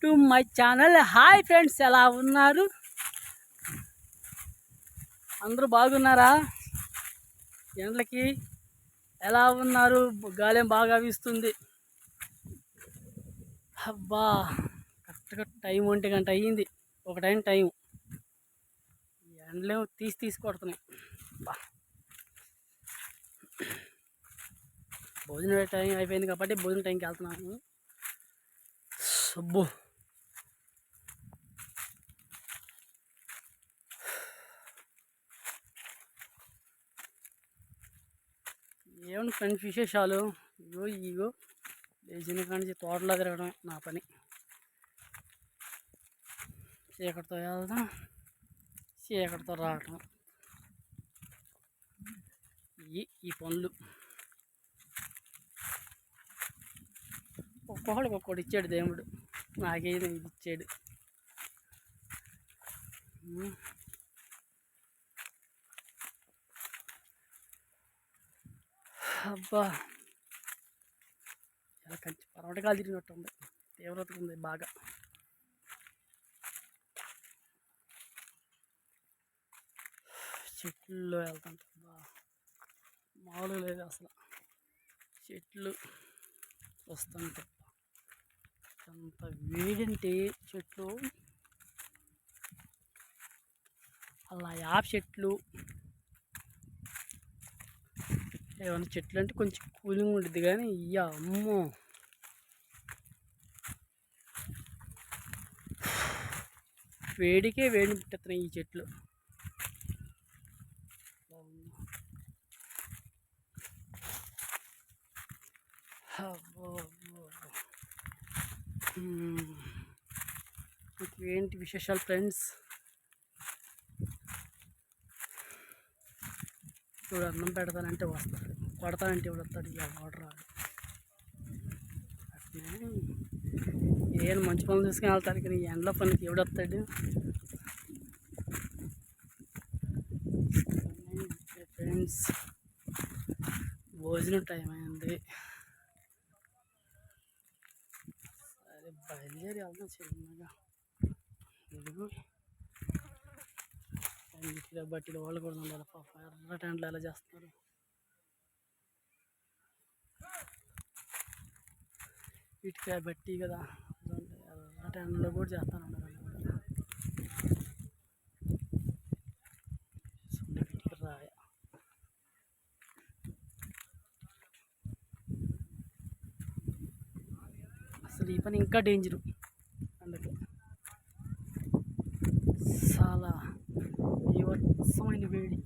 To my channel. Hi friends, ఎలా ఉన్నారు? అందరూ బాగున్నారా? ఎండలకి ఎలా ఉన్నారు? గాలేం బాగా వీస్తుంది. అబ్బా, కరెక్ట్గా టైం 1 గంట అయ్యింది. ఒక టైం ఎండలేమో తీసి కొడుతున్నాయి. భోజనం టైం అయిపోయింది కాబట్టి భోజనం టైంకి వెళ్తున్నాను. సబ్బు ఏమన్నా ఫ్రెండ్స్ విశేషాలు? ఇగో లేచిన కానీ తోటలో తిరగడం నా పని. చీకటితో వెళ్దాం, చీకటితో రావటం, ఈ పనులు. ఒక్కొక్కడికి ఒక్కొక్కటి ఇచ్చాడు దేవుడు. నాకేది ఇది ఇచ్చాడు. అబ్బా, ఇలా కంచి పర్వటకాలు తిరిగినట్టు ఉంది. తీవ్రత ఉంది బాగా. చెట్లు వెళ్తాంట మామూలుగా లేదు అసలు. చెట్లు వస్తుంటే అంత వేడంటే చెట్లు, అలా యాప చెట్లు ఏమన్నా చెట్లు అంటే కొంచెం కూలింగ్ ఉంటుంది. కానీ అమ్మో, వేడికే వేడి పుట్టేస్తున్నాయి ఈ చెట్లు. ఏంటి విశేషాలు ఫ్రెండ్స్? ఇప్పుడు అన్నం పెడతానంటే వస్తాడు, కొడతానంటే ఇప్పుడు వస్తాడు. వాటర్ రాడు. అట్నే ఏం మంచి పనులు తీసుకుని వెళ్తాడు, కానీ ఎండలో పనికి ఎవడు వస్తాడు? ఫ్రెండ్స్, భోజనం టైం అయింది. సరే, బయలుదేరి వెళ్దాం చిన్నగా. ఇదిగో ఇటుక బట్టీలు వాళ్ళు కూడా ఉండాలి. పాప ఎర్ర టెంట్లు ఎలా చేస్తున్నారు. ఇటుక బట్టి కదా, ఎర్ర టెంట్లో కూడా చేస్తాను. రాయ అసలు ఈ పని ఇంకా డేంజరు. అందుకే చాలా బీభత్సమైన వేడి.